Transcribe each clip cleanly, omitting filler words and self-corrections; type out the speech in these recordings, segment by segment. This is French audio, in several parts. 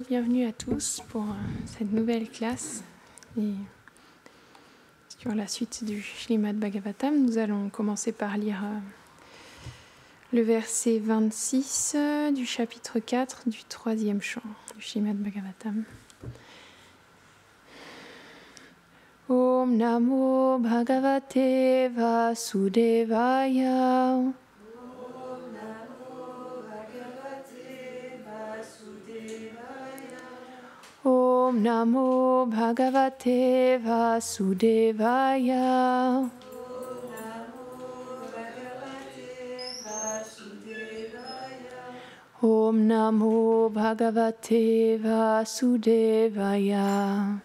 Bienvenue à tous pour cette nouvelle classe et sur la suite du Śrīmad Bhagavatam. Nous allons commencer par lire le verset 26 du chapitre 4 du troisième chant du Śrīmad Bhagavatam. Om Namo Bhagavate Vasudevaya. Om Namo Bhagavate Vasudevaya. Om Namo Bhagavate Vasudevaya.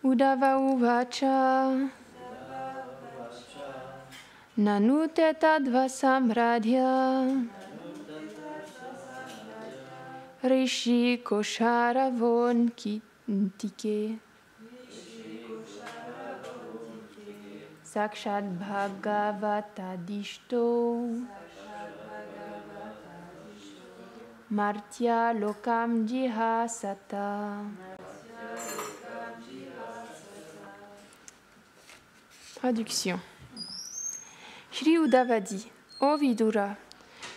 Uddhava uvacha. Nanute tadvasamradhya. Rishi Kosharavon Kintike. Sakshat Bhagavatadishto. Martya Lokam Jihasata. Traduction. Shri Uddhava dit: Ô Vidura,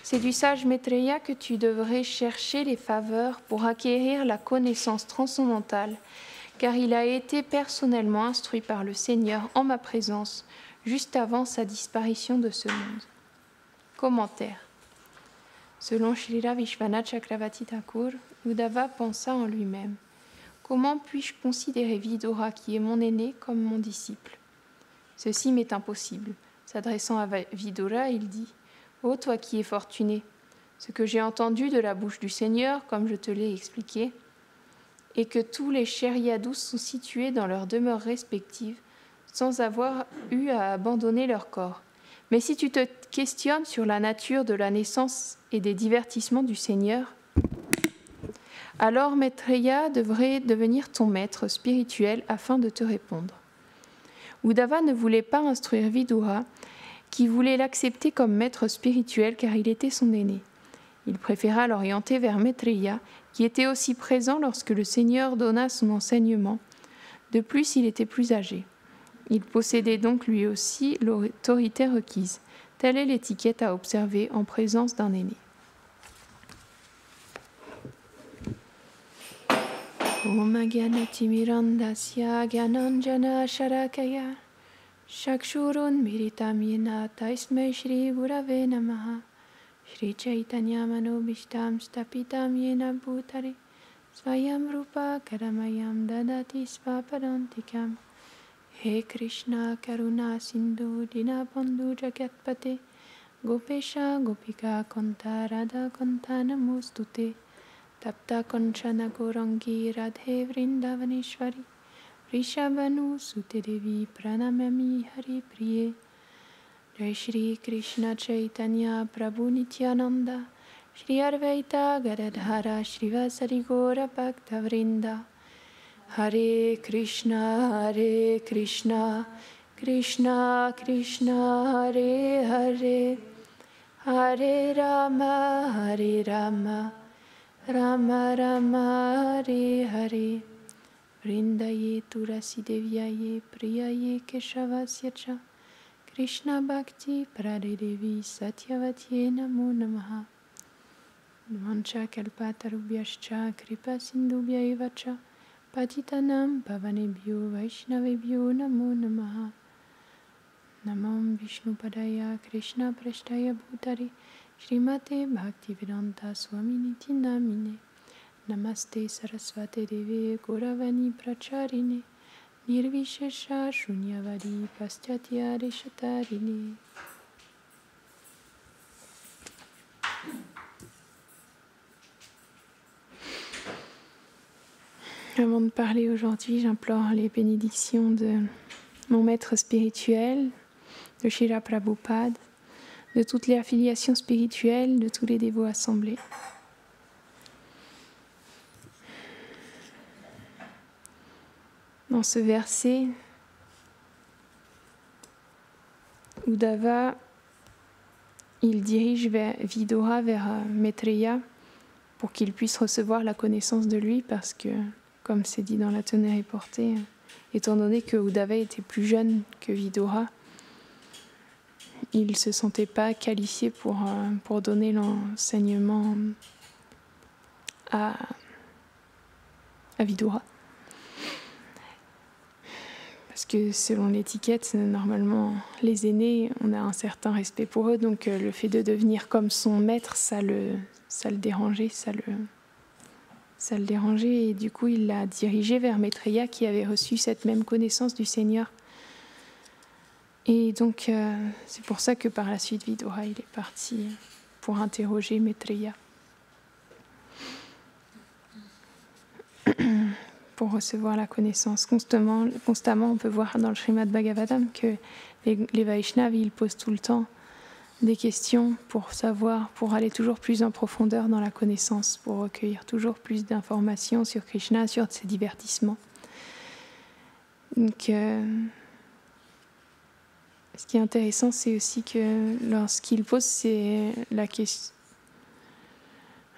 c'est du sage Maitreya que tu devrais chercher les faveurs pour acquérir la connaissance transcendantale, car il a été personnellement instruit par le Seigneur en ma présence, juste avant sa disparition de ce monde. Commentaire. Selon Shrila Vishwanath Chakravarti Thakur, Uddhava pensa en lui-même: comment puis-je considérer Vidura, qui est mon aîné, comme mon disciple? Ceci m'est impossible. S'adressant à Vidura, il dit: ô toi qui es fortuné, ce que j'ai entendu de la bouche du Seigneur, comme je te l'ai expliqué, est que tous les Sharyadus sont situés dans leurs demeures respectives, sans avoir eu à abandonner leur corps. Mais si tu te questionnes sur la nature de la naissance et des divertissements du Seigneur, alors Maitreya devrait devenir ton maître spirituel afin de te répondre. Uddhava ne voulait pas instruire Vidura, qui voulait l'accepter comme maître spirituel car il était son aîné. Il préféra l'orienter vers Maitreya, qui était aussi présent lorsque le Seigneur donna son enseignement. De plus, il était plus âgé. Il possédait donc lui aussi l'autorité requise. Telle est l'étiquette à observer en présence d'un aîné. Om Agyanatimirandasya Gyananjana Sharakaya Shakshurun Miritam Yena Taismai Shri Gurave Namaha Shri Chaitanya Manobishtam Stapitam Yena Bhutare Svayam Rupa Karamayam Dadati Svapadantikam He Krishna Karuna Sindhu Dinabandhu Jagatpate Gopesha Gopika Konta Radha Konta Namostute Tapta Konchana Gorangi Radhe Vrindavaneshwari Rishabhanu Sute Devi Pranamami Hari Priye Jai Shri Krishna Chaitanya Prabhu Nityananda Shri Advaita Gadadhara Shrivasari Gora Bhakta Vrinda Hare Krishna Krishna Krishna Hare Hare Hare Rama Rama Rama Hare Hare Vrindaye Turasi Devyaye Priyaye Keshavasya Krishna Bhakti Prade Devi Satyavatye Namo Namaha Mancha Kalpatarubhyascha Kripa Sindhubhya Evacha Patitanam Pavanebhyo Vaishnavebhyo Namo Namaha Namam Vishnu Padaya Krishna Prashtaya Bhutare Srimate Bhaktivedanta Swaminiti Namine Namaste Saraswate Deve Gauravani Pracharine Nirvishesha Shunyavadi Paschatya Reshatarine. Avant de parler aujourd'hui, j'implore les bénédictions de mon maître spirituel, de Srila Prabhupada, de toutes les affiliations spirituelles, de tous les dévots assemblés. Dans ce verset, Uddhava il dirige Vidura vers Maitreya pour qu'il puisse recevoir la connaissance de lui, parce que, comme c'est dit dans la Tenere portée, étant donné que Uddhava était plus jeune que Vidura, il ne se sentait pas qualifié pour donner l'enseignement à Vidura. Parce que selon l'étiquette, normalement, les aînés, on a un certain respect pour eux, donc le fait de devenir comme son maître, ça le dérangeait, ça le dérangeait, et du coup, il l'a dirigé vers Maitreya, qui avait reçu cette même connaissance du Seigneur. Et donc, c'est pour ça que par la suite, Vidura, il est parti pour interroger Maitreya, pour recevoir la connaissance. Constamment, on peut voir dans le Srimad Bhagavatam que les Vaishnavas, ils posent tout le temps des questions pour savoir, pour aller toujours plus en profondeur dans la connaissance, pour recueillir toujours plus d'informations sur Krishna, sur ses divertissements. Donc, ce qui est intéressant, c'est aussi que lorsqu'il pose la question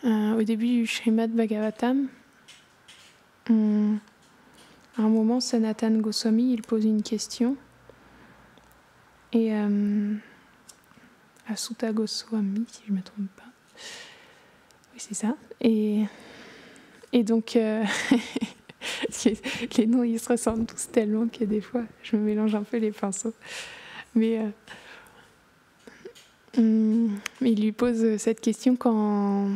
au début du Srimad Bhagavatam, à un moment, Sanatana Goswami, il pose une question, et Asuta Goswami, si je ne me trompe pas. Oui, c'est ça. Et donc, les noms, ils se ressemblent tous tellement que des fois, je me mélange un peu les pinceaux. Mais il lui pose cette question quand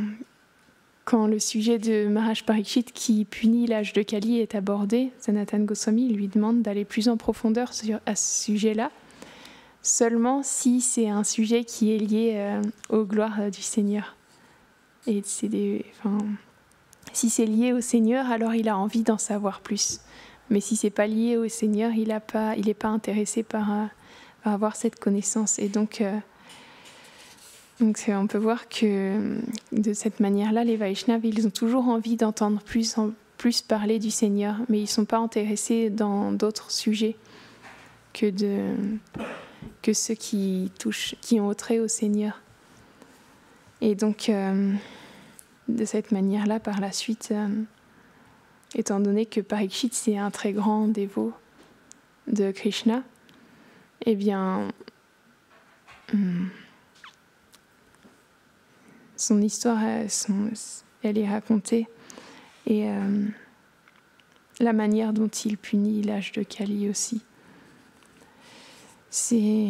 le sujet de Maharaj Parikshit qui punit l'âge de Kali est abordé. Sanatana Goswami lui demande d'aller plus en profondeur à ce sujet-là, seulement si c'est un sujet qui est lié aux gloires du Seigneur. Et si c'est lié au Seigneur, alors il a envie d'en savoir plus. Mais si c'est pas lié au Seigneur, il n'est pas intéressé par avoir cette connaissance. Et donc on peut voir que de cette manière-là, les Vaishnavas, ils ont toujours envie d'entendre plus parler du Seigneur, mais ils ne sont pas intéressés dans d'autres sujets que ceux qui ont trait au Seigneur. Et donc, de cette manière-là, par la suite, étant donné que Parikshit, c'est un très grand dévot de Krishna, eh bien, son histoire, elle est racontée, et la manière dont il punit l'âge de Kali aussi. C'est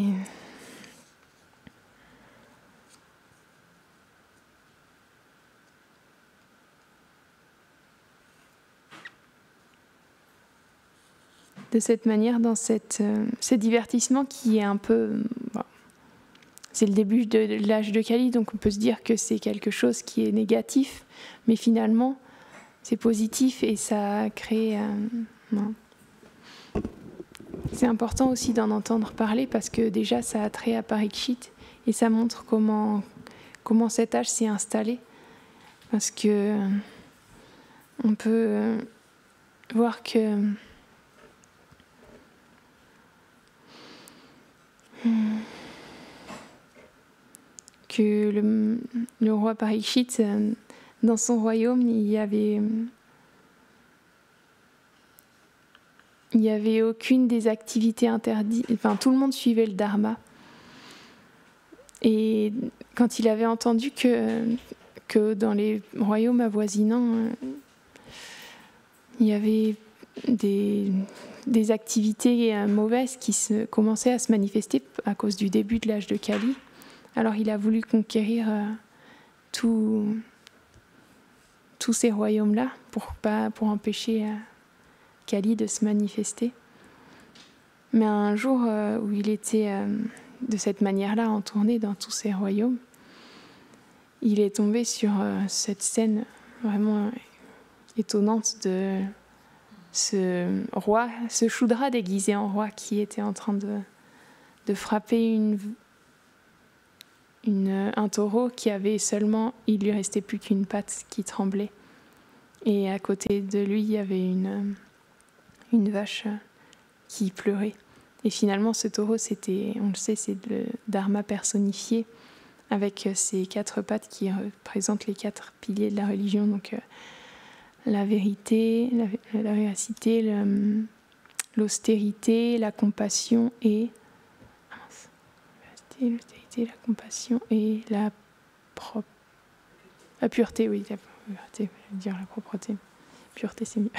de cette manière, dans ce divertissement qui est un peu... c'est le début de l'âge de Kali, donc on peut se dire que c'est quelque chose qui est négatif, mais finalement, c'est positif et ça crée... C'est important aussi d'en entendre parler parce que déjà, ça a trait à Parikshit et ça montre comment cet âge s'est installé. Parce que on peut voir que... le roi Parikshit, dans son royaume, il y avait aucune des activités interdites. Enfin, tout le monde suivait le dharma. Et quand il avait entendu que dans les royaumes avoisinants, il y avait des activités mauvaises qui commençaient à se manifester à cause du début de l'âge de Kali, alors il a voulu conquérir tous ces royaumes-là pour empêcher Kali de se manifester. Mais un jour où il était de cette manière-là en tournée dans tous ces royaumes, il est tombé sur cette scène vraiment étonnante de ce roi, ce Shudra déguisé en roi qui était en train de frapper un taureau qui avait seulement, il lui restait plus qu'une patte qui tremblait. Et à côté de lui, il y avait une vache qui pleurait. Et finalement, ce taureau, c'était, on le sait, c'est le dharma personnifié, avec ses 4 pattes qui représentent les 4 piliers de la religion, donc la vérité, la véracité, l'austérité, la compassion et l'austérité, la compassion et la pureté, oui, la pureté, je veux dire la propreté. Pureté, c'est mieux.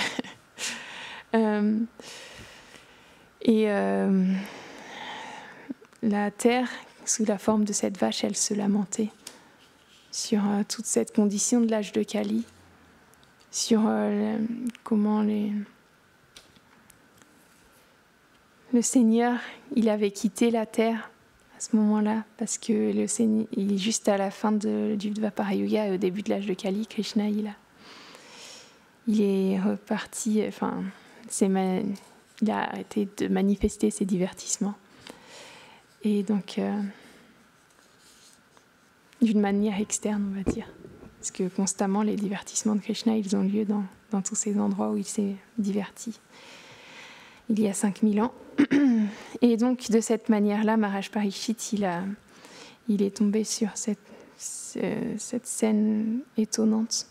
La terre, sous la forme de cette vache, elle se lamentait sur toute cette condition de l'âge de Kali, sur comment le Seigneur, il avait quitté la terre à ce moment-là, parce que le Seigneur, juste à la fin du Dvapara Yuga et au début de l'âge de Kali, Krishna, il est reparti, enfin, il a arrêté de manifester ses divertissements. Et donc, d'une manière externe, on va dire. Parce que constamment, les divertissements de Krishna, ils ont lieu dans tous ces endroits où il s'est diverti. Il y a 5000 ans. Et donc, de cette manière-là, Maharaj Parikshit, il est tombé sur cette scène étonnante.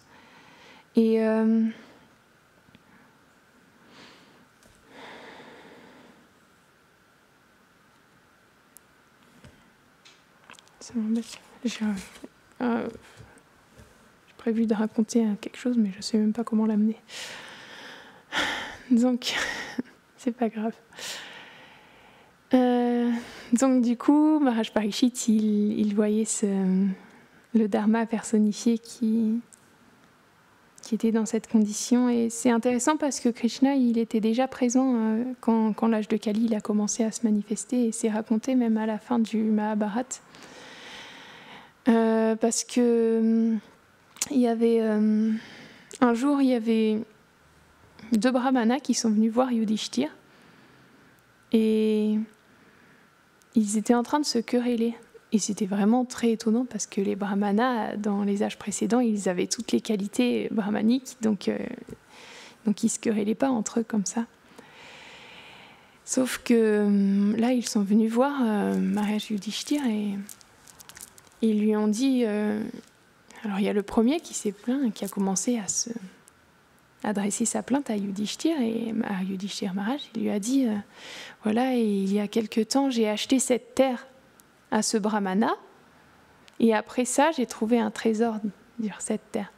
Et ça m'embête. J'ai prévu de raconter quelque chose, mais je ne sais même pas comment l'amener. Donc, c'est pas grave. Donc, du coup, Maharaj Parikshit, il voyait le Dharma personnifié qui était dans cette condition. Et c'est intéressant parce que Krishna, il était déjà présent quand l'âge de Kali il a commencé à se manifester. Et c'est raconté même à la fin du Mahabharata. Parce que il y avait un jour, il y avait 2 brahmanas qui sont venus voir Yudhishthir et ils étaient en train de se quereller. Et c'était vraiment très étonnant parce que les brahmanas, dans les âges précédents, ils avaient toutes les qualités brahmaniques, donc ils ne se querellaient pas entre eux comme ça. Sauf que là, ils sont venus voir Maharaj Yudhishthir et ils lui ont dit... alors il y a le premier qui s'est plaint, qui a commencé à adresser sa plainte à Yudhishthir, et à Yudhishthir Maharaj, il lui a dit voilà, il y a quelque temps, j'ai acheté cette terre à ce brahmana, et après ça, j'ai trouvé un trésor sur cette terre.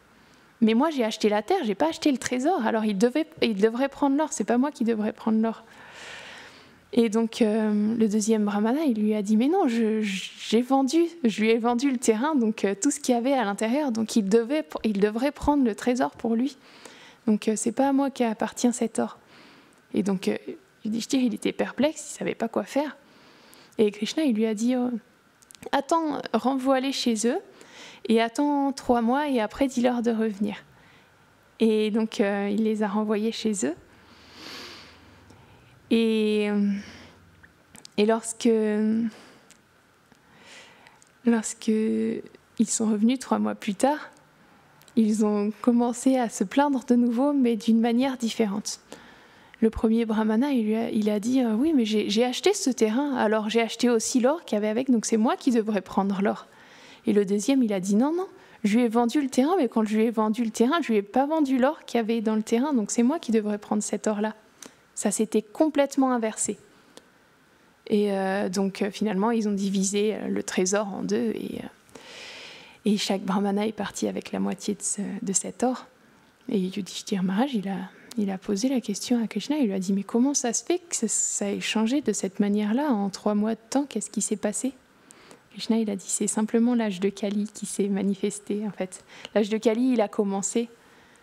Mais moi, j'ai acheté la terre, j'ai pas acheté le trésor, alors il devrait prendre l'or, c'est pas moi qui devrais prendre l'or. Et donc, le deuxième brahmana, il lui a dit « Mais non, je lui ai vendu le terrain, donc tout ce qu'il y avait à l'intérieur, donc il devrait prendre le trésor pour lui. Donc, c'est pas à moi qu'appartient cet or. » Et donc, Yudhishthir, il était perplexe, il savait pas quoi faire. Et Krishna, il lui a dit « Attends, renvoie-les chez eux, et attends 3 mois, et après, dis-leur de revenir. » Et donc, il les a renvoyés chez eux. Et lorsque ils sont revenus 3 mois plus tard, ils ont commencé à se plaindre de nouveau, mais d'une manière différente. Le premier brahmana, il a dit oui, mais j'ai acheté ce terrain, alors j'ai acheté aussi l'or qu'il y avait avec, donc c'est moi qui devrais prendre l'or. Et le deuxième, il a dit non, je lui ai vendu le terrain, mais quand je lui ai vendu le terrain, je lui ai pas vendu l'or qu'il y avait dans le terrain, donc c'est moi qui devrais prendre cet or-là. Ça s'était complètement inversé. Et donc finalement, ils ont divisé le trésor en 2 et chaque brahmana est parti avec la moitié de cet or. Et Yudhishthir Maharaj, il a posé la question à Krishna, il lui a dit « Mais comment ça se fait que ça ait changé de cette manière-là en 3 mois de temps? Qu'est-ce qui s'est passé ?» Krishna, il a dit « C'est simplement l'âge de Kali qui s'est manifesté, en fait. L'âge de Kali, il a commencé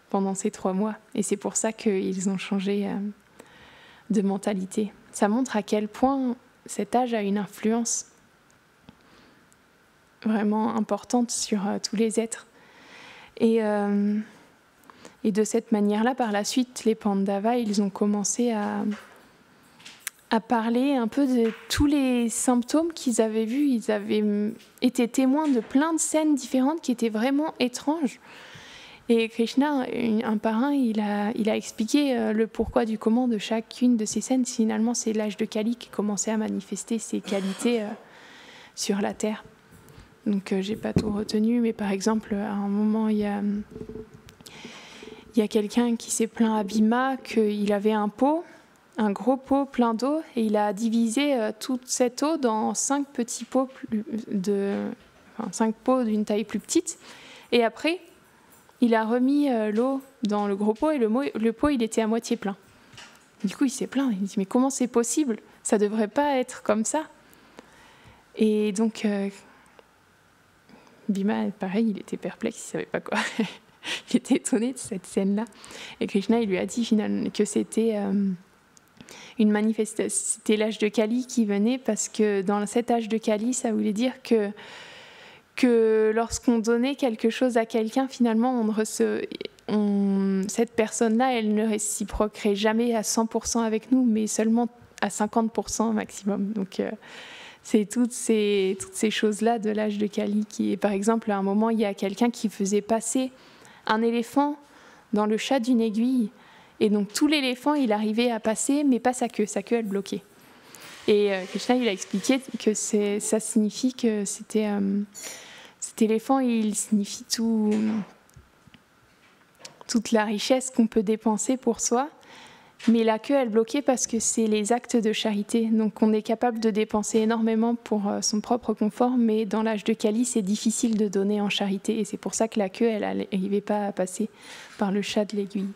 pendant ces 3 mois. Et c'est pour ça qu'ils ont changé... de mentalité. Ça montre à quel point cet âge a une influence vraiment importante sur tous les êtres. Et de cette manière-là, par la suite, les Pandavas, ils ont commencé à parler un peu de tous les symptômes qu'ils avaient vus. Ils avaient été témoins de plein de scènes différentes qui étaient vraiment étranges. Et Krishna, un par un, il a expliqué le pourquoi du comment de chacune de ces scènes. Finalement, c'est l'âge de Kali qui commençait à manifester ses qualités sur la terre. Donc j'ai pas tout retenu, mais par exemple, à un moment, il y a quelqu'un qui s'est plaint à Bhima qu'il avait un pot, un gros pot plein d'eau, et il a divisé toute cette eau dans 5 petits pots, 5 pots d'une taille plus petite. Et après, il a remis l'eau dans le gros pot, et le pot, il était à moitié plein. Du coup, il s'est plaint. Il dit, mais comment c'est possible? Ça ne devrait pas être comme ça. Et donc, Bhima, pareil, il était perplexe, il ne savait pas quoi. Il était étonné de cette scène-là. Et Krishna, il lui a dit finalement que c'était une manifestation, c'était l'âge de Kali qui venait, parce que dans cet âge de Kali, ça voulait dire que lorsqu'on donnait quelque chose à quelqu'un, finalement, cette personne-là, elle ne réciproquerait jamais à 100% avec nous, mais seulement à 50% maximum. Donc, c'est toutes ces choses-là de l'âge de Kali qui est, par exemple, à un moment, il y a quelqu'un qui faisait passer un éléphant dans le chat d'une aiguille. Et donc, tout l'éléphant, il arrivait à passer, mais pas sa queue, elle bloquait. Et Krishna, il a expliqué que ça signifie que cet éléphant, il signifie toute la richesse qu'on peut dépenser pour soi. Mais la queue, elle bloquait parce que c'est les actes de charité. Donc on est capable de dépenser énormément pour son propre confort, mais dans l'âge de Kali, c'est difficile de donner en charité. Et c'est pour ça que la queue, elle n'arrivait pas à passer par le chat de l'aiguille.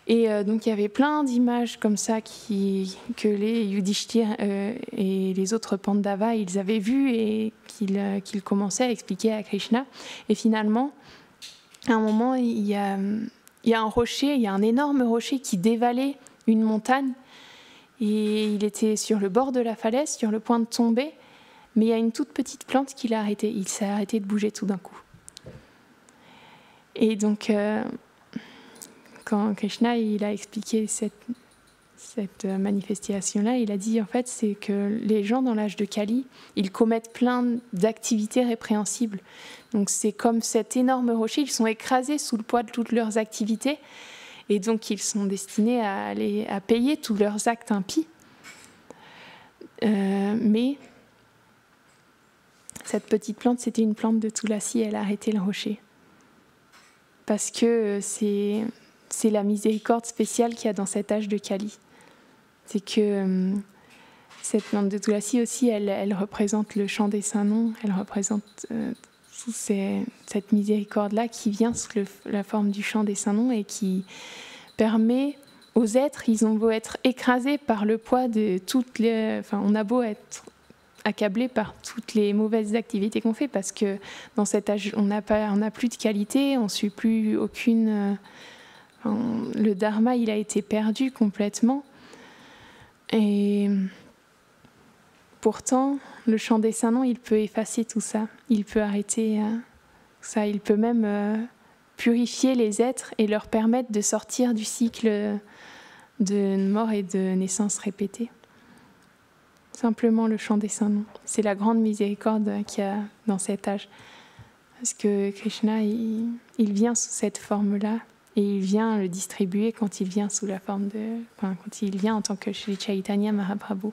Et donc il y avait plein d'images comme ça que les Yudhishthir et les autres Pandavas, ils avaient vues et qu'ils commençaient à expliquer à Krishna. Et finalement, à un moment, il y a un rocher, il y a un énorme rocher qui dévalait une montagne, et il était sur le bord de la falaise, sur le point de tomber, mais il y a une toute petite plante qui l'a arrêté. Il s'est arrêté de bouger tout d'un coup. Et donc, quand Krishna il a expliqué cette manifestation-là, il a dit, en fait, c'est que les gens dans l'âge de Kali, ils commettent plein d'activités répréhensibles. Donc c'est comme cet énorme rocher, ils sont écrasés sous le poids de toutes leurs activités, et donc ils sont destinés à payer tous leurs actes impies. Mais cette petite plante, c'était une plante de Tulasi, elle a arrêté le rocher. Parce que c'est la miséricorde spéciale qu'il y a dans cet âge de Kali. C'est que cette plante de Tulasi aussi, elle représente le chant des saints noms, elle représente cette miséricorde-là qui vient sous la forme du chant des saints noms et qui permet aux êtres, ils ont beau être écrasés par le poids de toutes les... Enfin, on a beau être accablé par toutes les mauvaises activités qu'on fait, parce que dans cet âge, on n'a plus de qualité, on ne suit plus aucune... le dharma, il a été perdu complètement. Et pourtant, le chant des saints noms, il peut effacer tout ça. Il peut arrêter ça. Il peut même purifier les êtres et leur permettre de sortir du cycle de mort et de naissance répétée. Simplement le chant des saints noms. C'est la grande miséricorde qu'il y a dans cet âge. Parce que Krishna, il vient sous cette forme-là. Et il vient le distribuer quand il vient sous la forme de... Enfin, quand il vient en tant que Sri Chaitanya Mahaprabhu.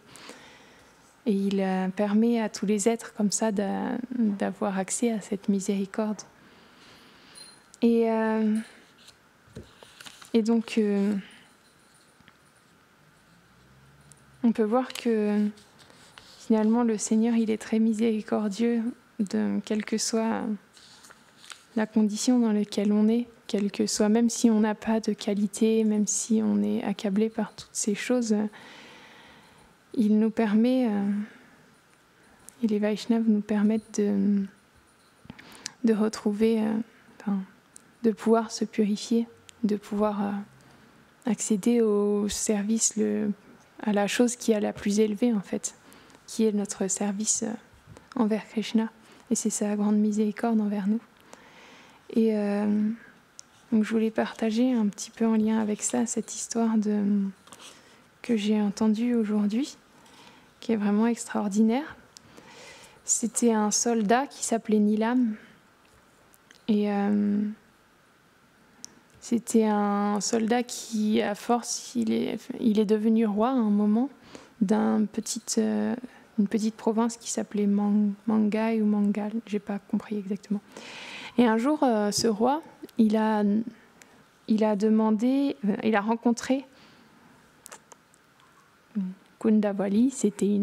Et il permet à tous les êtres comme ça d'avoir accès à cette miséricorde. Et donc, on peut voir que finalement le Seigneur, il est très miséricordieux, quelle que soit la condition dans laquelle on est, quelle que soit, même si on n'a pas de qualité, même si on est accablé par toutes ces choses, il nous permet, et les Vaishnavas nous permettent de retrouver, de pouvoir se purifier, de pouvoir accéder au service, à la chose qui est la plus élevée en fait, qui est notre service envers Krishna. Et c'est sa grande miséricorde envers nous. Et donc je voulais partager un petit peu en lien avec ça, cette histoire que j'ai entendue aujourd'hui, qui est vraiment extraordinaire. C'était un soldat qui s'appelait Nilam. Et c'était un soldat qui, à force, il est devenu roi à un moment d'un petit une petite province qui s'appelait Mangai ou Mangal, j'ai pas compris exactement. Et un jour, ce roi, il a rencontré Kundavali, c'était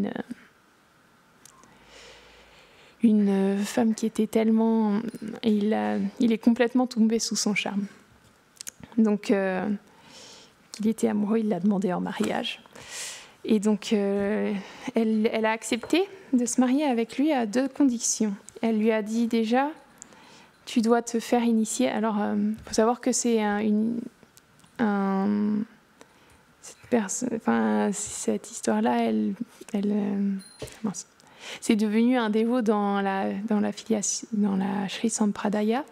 une femme qui était tellement... il est complètement tombé sous son charme. Donc, il était amoureux, il l'a demandé en mariage. Et donc, elle a accepté de se marier avec lui à 2 conditions. Elle lui a dit déjà, tu dois te faire initier. Alors, faut savoir que c'est cette histoire-là, c'est devenu un dévot dans la Sri Sampradaya.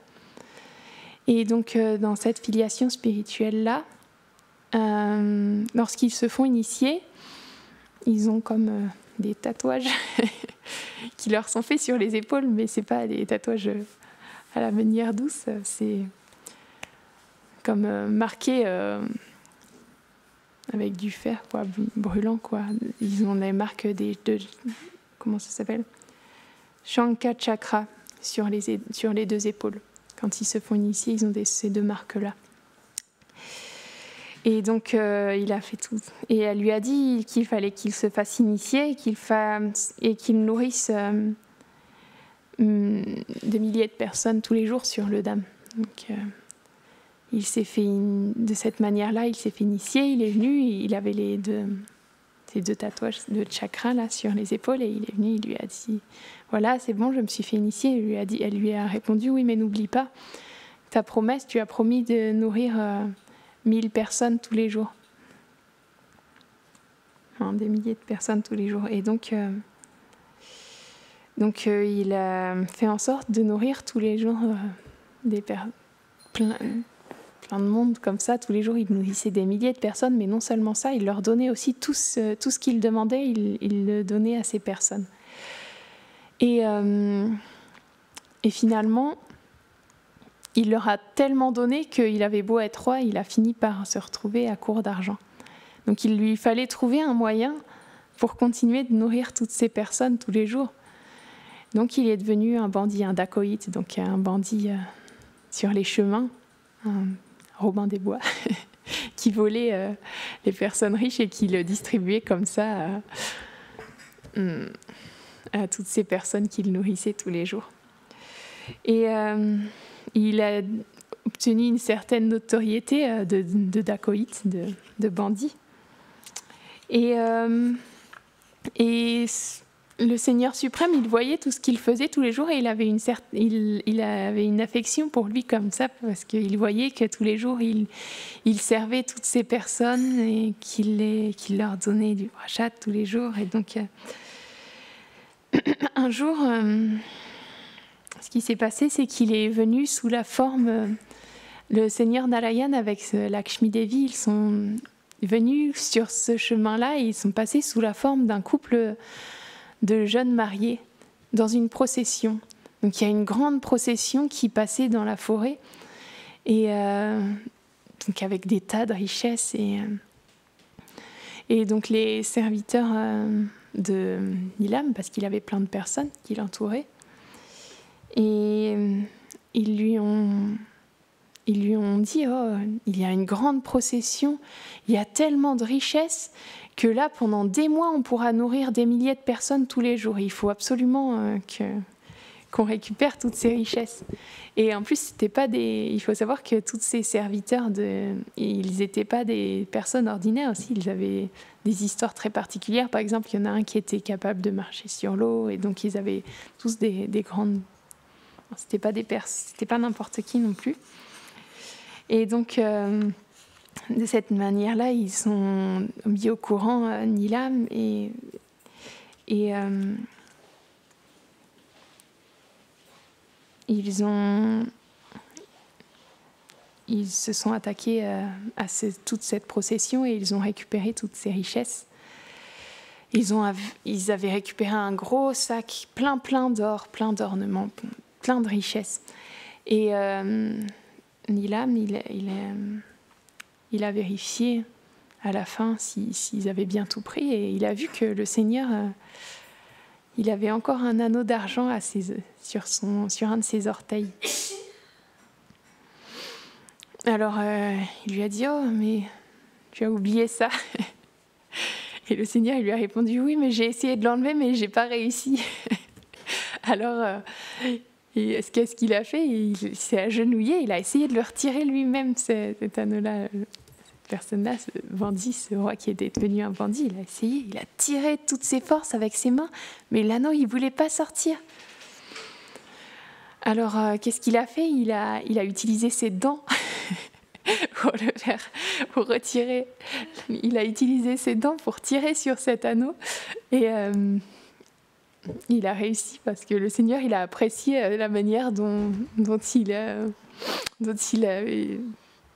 Et donc, dans cette filiation spirituelle-là, lorsqu'ils se font initier, ils ont comme des tatouages qui leur sont faits sur les épaules, mais ce n'est pas des tatouages à la manière douce, c'est comme marqué avec du fer, quoi, brûlant, quoi. Ils ont les marques comment ça s'appelle, Shanka Chakra sur les 2 épaules. Quand ils se font initier, ils ont ces 2 marques-là. Et donc, il a fait tout. Et elle lui a dit qu'il fallait qu'il se fasse initier et qu'il nourrisse des milliers de personnes tous les jours sur le Dham. Donc, il s'est fait de cette manière-là, il s'est fait initier, il est venu, il avait ces 2 tatouages de chakra là sur les épaules, et il est venu, il lui a dit voilà, c'est bon, je me suis fait initier. Elle lui a répondu oui, mais n'oublie pas ta promesse, tu as promis de nourrir 1000 personnes tous les jours. Enfin, des milliers de personnes tous les jours. Et donc, il a fait en sorte de nourrir tous les jours plein de monde comme ça. Tous les jours, il nourrissait des milliers de personnes, mais non seulement ça, il leur donnait aussi tout ce qu'ils demandaient, il le donnait à ces personnes. Et finalement, il leur a tellement donné qu'il avait beau être roi, il a fini par se retrouver à court d'argent. Donc il lui fallait trouver un moyen pour continuer de nourrir toutes ces personnes tous les jours. Donc il est devenu un bandit, un dacoïte, donc un bandit sur les chemins, un Robin des Bois, qui volait les personnes riches et qui le distribuait comme ça à toutes ces personnes qu'il nourrissait tous les jours. Et il a obtenu une certaine notoriété de dacoïte, de bandit. Et le Seigneur suprême, il voyait tout ce qu'il faisait tous les jours, et il avait une affection pour lui comme ça, parce qu'il voyait que tous les jours, il servait toutes ces personnes et qu'il leur donnait du prasad tous les jours. Et donc, un jour, ce qui s'est passé, c'est qu'il est venu sous la forme... le Seigneur Narayan avec Lakshmi Devi, ils sont venus sur ce chemin-là et ils sont passés sous la forme d'un couple de jeunes mariés dans une procession. Donc il y a une grande procession qui passait dans la forêt, et donc avec des tas de richesses, et donc les serviteurs de Nilam, parce qu'il avait plein de personnes qui l'entouraient, et ils lui ont dit oh, il y a une grande procession, il y a tellement de richesses que là, pendant des mois, on pourra nourrir des milliers de personnes tous les jours. Il faut absolument qu'on récupère toutes ces richesses. Et en plus, il faut savoir que tous ces serviteurs, ils n'étaient pas des personnes ordinaires aussi. Ils avaient des histoires très particulières. Par exemple, il y en a un qui était capable de marcher sur l'eau, et donc ils avaient tous des grandes... C'était pas n'importe qui non plus. Et donc, de cette manière-là, ils sont mis au courant, Nilam, et ils se sont attaqués à toute cette procession, et ils ont récupéré toutes ces richesses. Ils avaient récupéré un gros sac plein d'or, plein d'ornements, plein de richesses. Et Nilam, il a vérifié à la fin s'ils avaient bien tout pris, et il a vu que le Seigneur il avait encore un anneau d'argent sur un de ses orteils. Alors, il lui a dit « Oh, mais tu as oublié ça ?» Et le Seigneur il lui a répondu « Oui, mais j'ai essayé de l'enlever, mais je n'ai pas réussi. » Alors, qu'est-ce qu'il a fait? Il s'est agenouillé, il a essayé de le retirer lui-même, cet anneau-là. Cette personne-là, ce bandit, ce roi qui était devenu un bandit, il a essayé, il a tiré toutes ses forces avec ses mains, mais l'anneau, il ne voulait pas sortir. Alors, qu'est-ce qu'il a fait? Il a utilisé ses dents pour retirer. Il a utilisé ses dents pour tirer sur cet anneau. Et il a réussi parce que le Seigneur, il a apprécié la manière dont il a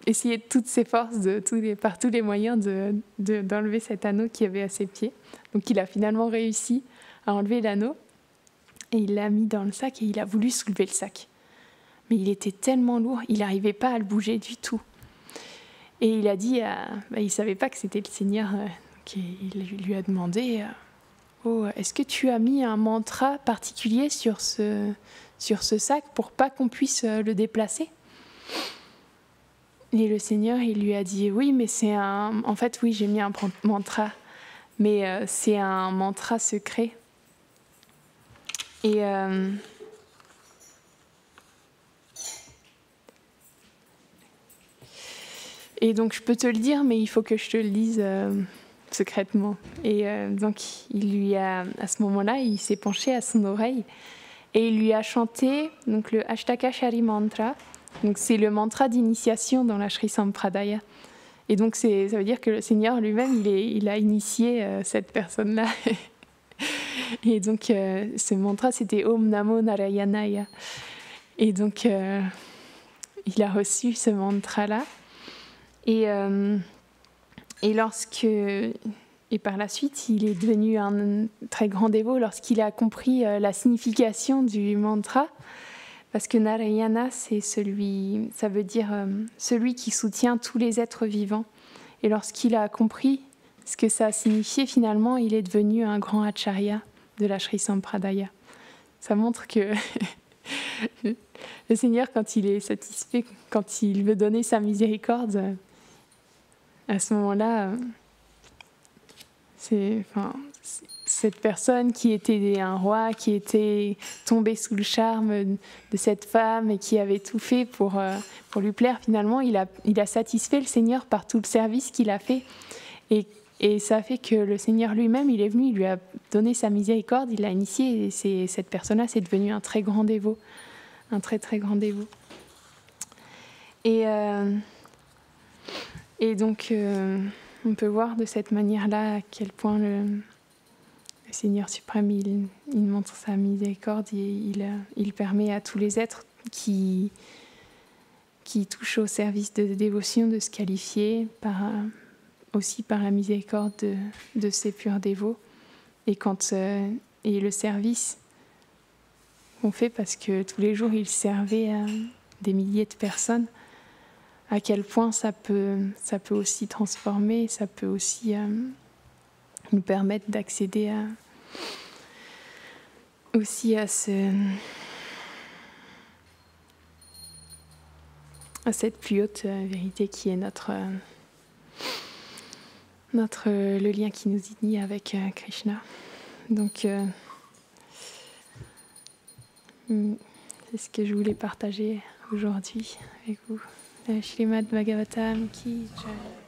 essayé de toutes ses forces, par tous les moyens, d'enlever cet anneau qui avait à ses pieds. Donc, il a finalement réussi à enlever l'anneau. Et il l'a mis dans le sac et il a voulu soulever le sac. Mais il était tellement lourd, il n'arrivait pas à le bouger du tout. Et il a dit, il ne savait pas que c'était le Seigneur, il lui a demandé, oh, est-ce que tu as mis un mantra particulier sur ce sac pour pas qu'on puisse le déplacer? Et le Seigneur, il lui a dit, oui, mais en fait, oui, j'ai mis un mantra, mais c'est un mantra secret. Et donc, je peux te le dire, mais il faut que je te le dise secrètement. Et donc, à ce moment-là, il s'est penché à son oreille et il lui a chanté donc, le Ashtakashari Mantra. Donc, c'est le mantra d'initiation dans la Sri Sampradaya. Et donc, ça veut dire que le Seigneur lui-même, il a initié cette personne-là. Et donc, ce mantra, c'était Om Namo Narayanaya. Et donc, il a reçu ce mantra-là. Et par la suite, il est devenu un très grand dévot lorsqu'il a compris la signification du mantra. Parce que Narayana, ça veut dire celui qui soutient tous les êtres vivants. Et lorsqu'il a compris ce que ça signifiait, finalement, il est devenu un grand acharya de la Sri Sampradaya. Ça montre que le Seigneur, quand il est satisfait, quand il veut donner sa miséricorde, à ce moment-là, cette personne qui était un roi, qui était tombé sous le charme de cette femme et qui avait tout fait pour lui plaire, finalement, il a satisfait le Seigneur par tout le service qu'il a fait. Et ça a fait que le Seigneur lui-même, il est venu, il lui a donné sa miséricorde, il l'a initié, et cette personne-là, c'est devenu un très grand dévot, un très très grand dévot. Et donc, on peut voir de cette manière-là à quel point le Seigneur suprême, il montre sa miséricorde et il permet à tous les êtres qui touchent au service de dévotion de se qualifier aussi par la miséricorde de ces purs dévots. Et le service qu'on fait, parce que tous les jours, il servait à des milliers de personnes, à quel point ça peut aussi transformer, ça peut aussi nous permettre d'accéder aussi à cette plus haute vérité qui est le lien qui nous unit avec Krishna. Donc, c'est ce que je voulais partager aujourd'hui avec vous. Shrimad Bhagavatam ki jai.